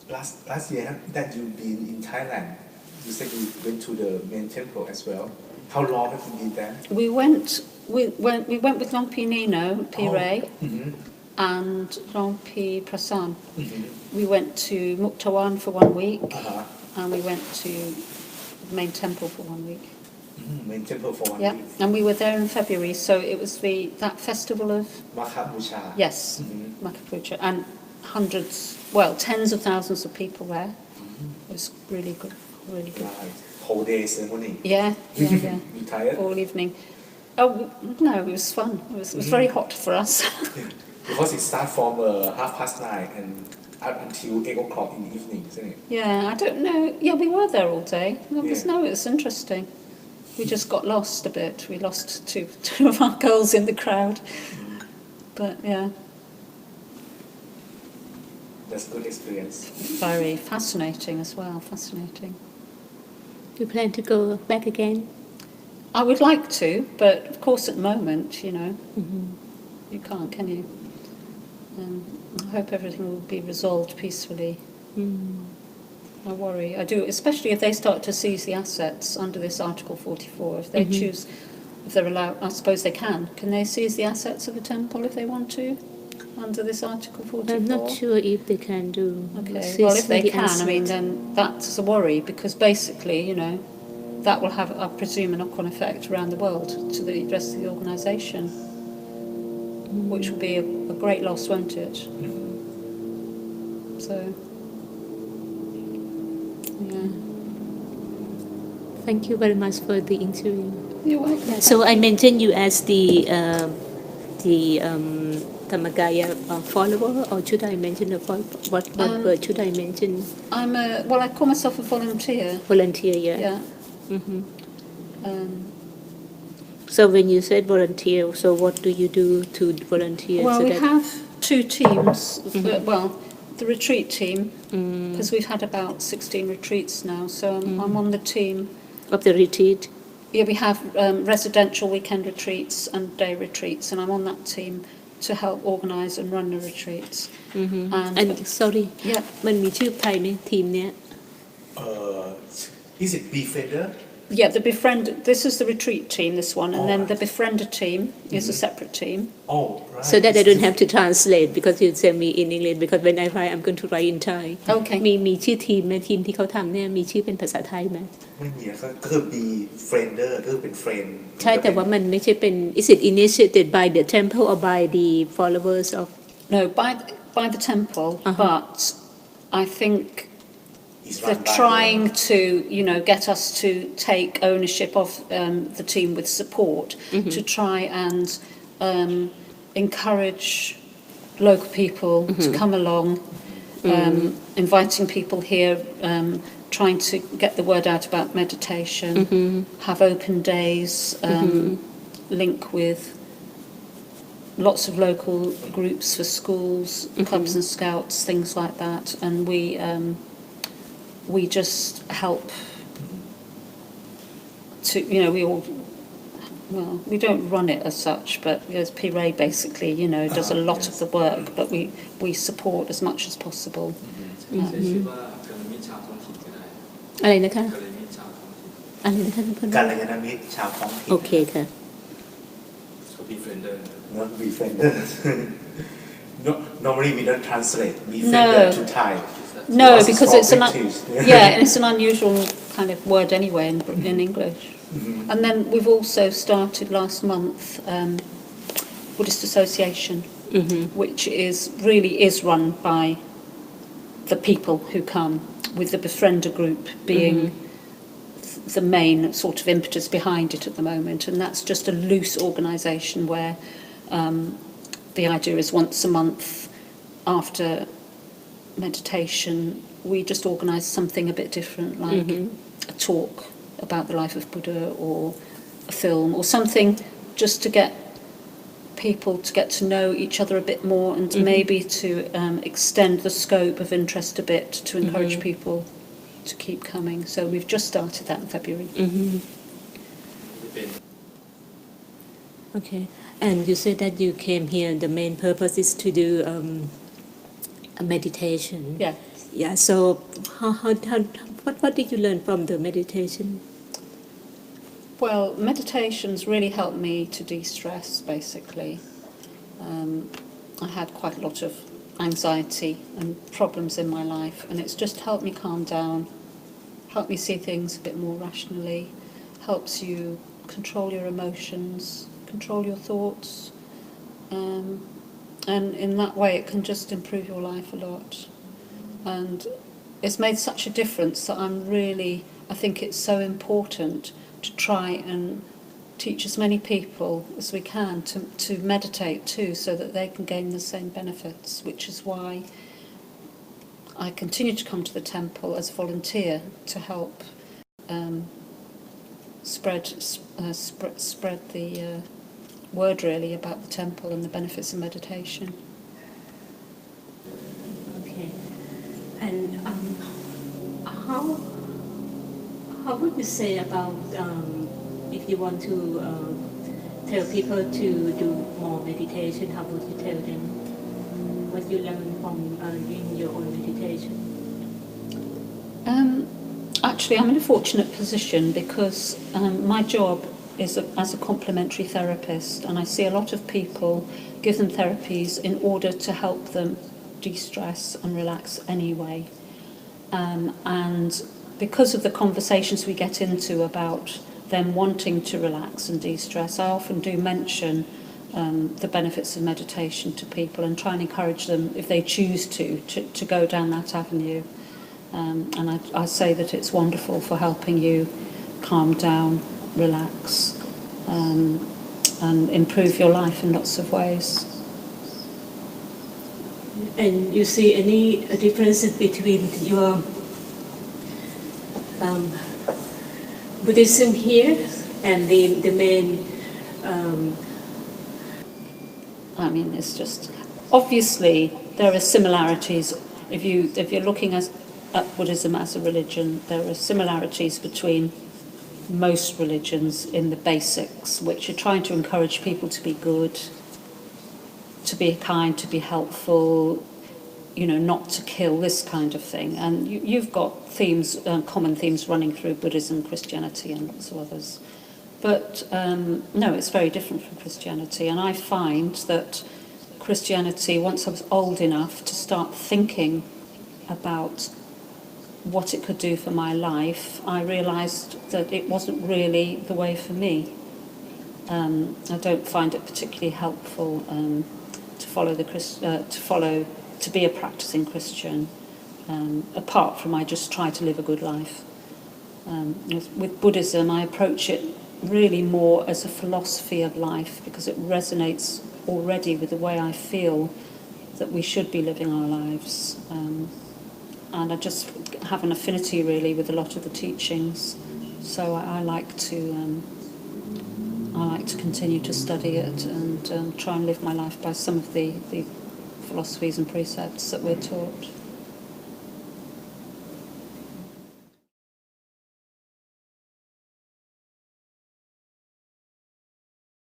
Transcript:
last year that you've been in Thailand, you said you went to the main temple as well. How long have you been there? We went with Long P Nino, P Ray, and Long P Prasan. We went to Muktawan for 1 week, and we went to the main temple for 1 week. Main temple for 1 Yeah, week. and we were there in February, so it was that festival of Makabucha. yes, Makapucha, and tens of thousands of people there. It was really good, really good. Right. Whole day ceremony. Yeah. You tired? All evening. Oh no, it was fun. It was very hot for us. Because it starts from 9:30 and until 8:00 in the evening, isn't it? Yeah, I don't know. Yeah, we were there all day. It was interesting. We just got lost a bit. We lost two of our girls in the crowd. But yeah. That's a good experience. Very fascinating as well. Fascinating. You plan to go back again? I would like to, but of course at the moment, you can't, can you? I hope everything will be resolved peacefully. I worry. I do, especially if they start to seize the assets under this Article 44. If they choose, if they're allowed, I suppose they can. Can they seize the assets of a temple if they want to, under this Article 44? I'm not sure if they can do. Okay. Well, if they can, I mean, then that's a worry because basically, that will have, I presume, a knock-on effect around the world to the rest of the organisation, which will be a great loss, won't it? So, yeah. Thank you very much for the interview. You're welcome. So I mentioned you as the Dhammakaya follower, or should I mention what word should I mention? I call myself a volunteer. Volunteer, yeah. Yeah. So when you said volunteer, so what do you do to volunteer? Well, so we have 2 teams. The retreat team, because we've had about 16 retreats now. So I'm on the team of the retreat. Yeah, we have residential weekend retreats and day retreats, and I'm on that team to help organise and run the retreats. And sorry, มันมีชื่อไทยไหมทีมเนี้ย Is it Befriender? Yeah, this is the retreat team, this one, and then the befriender team is a separate team. Oh, right. So that I don't have to translate because you send me in English because when I write I'm going to write in Thai. Okay. มีชื่อทีมไหมทีมที่เขาทำเนี่ยมีชื่อเป็นภาษาไทยไหมไม่มีก็คือ Befriender ก็คือเป็น friend ใช่แต่ว่ามันไม่ใช่เป็น Is it initiated by the temple or by the followers of No, by the temple, but I think they're trying to, get us to take ownership of the team with support to try and encourage local people to come along, inviting people here, trying to get the word out about meditation, have open days, link with lots of local groups for schools, clubs and scouts, things like that, and we just help to, we don't run it as such, but as P. Ray basically, does a lot of the work, but we support as much as possible. อะไรนะคะอะไรนะคะเพื่อน กัลยาณมิตรชาวท้องถิ่น โอเคค่ะ Befriender not Befriender normally we don't translate Befriender to Thai No, because it's it's an unusual kind of word anyway in English. And then we've also started last month Buddhist Association, which really is run by the people who come, with the befriender group being the main sort of impetus behind it at the moment. And that's just a loose organisation where the idea is once a month after meditation we just organise something a bit different, like a talk about the life of Buddha or a film or something, just to get people to get to know each other a bit more and maybe to extend the scope of interest a bit to encourage people to keep coming. So we've just started that in February. Okay, and you said that you came here, the main purpose is to do a meditation. Yeah. Yeah. So, what did you learn from the meditation? Well, meditations really helped me to de-stress, basically. I had quite a lot of anxiety and problems in my life, and it's just helped me calm down, helped me see things a bit more rationally, helps you control your emotions, control your thoughts, and in that way it can just improve your life a lot. And it's made such a difference that I think it's so important to try and teach as many people as we can to meditate too, so that they can gain the same benefits, which is why I continue to come to the temple as a volunteer to help spread the word really about the temple and the benefits of meditation. Okay. And how would you say about if you want to tell people to do more meditation, how would you tell them what you learned from doing your own meditation? Actually, I'm in a fortunate position because my job is as a complementary therapist, and I see a lot of people, give them therapies in order to help them de-stress and relax anyway. And because of the conversations we get into about them wanting to relax and de-stress, I often do mention the benefits of meditation to people and try and encourage them, if they choose to go down that avenue. And I say that it's wonderful for helping you calm down, relax, and improve your life in lots of ways. And you see any differences between your Buddhism here and the main? I mean, it's just obviously there are similarities. If you're looking at Buddhism as a religion, there are similarities between most religions in the basics, which are trying to encourage people to be good, to be kind, to be helpful, not to kill, this kind of thing. And you've got themes, common themes running through Buddhism, Christianity and lots of others. But no, it's very different from Christianity. And I find that Christianity, once I was old enough to start thinking about what it could do for my life, I realised that it wasn't really the way for me. I don't find it particularly helpful to be a practicing Christian, apart from I just try to live a good life. With Buddhism, I approach it really more as a philosophy of life, because it resonates already with the way I feel that we should be living our lives. And I just have an affinity really with a lot of the teachings, so I like to continue to study it and try and live my life by some of the philosophies and precepts that we're taught.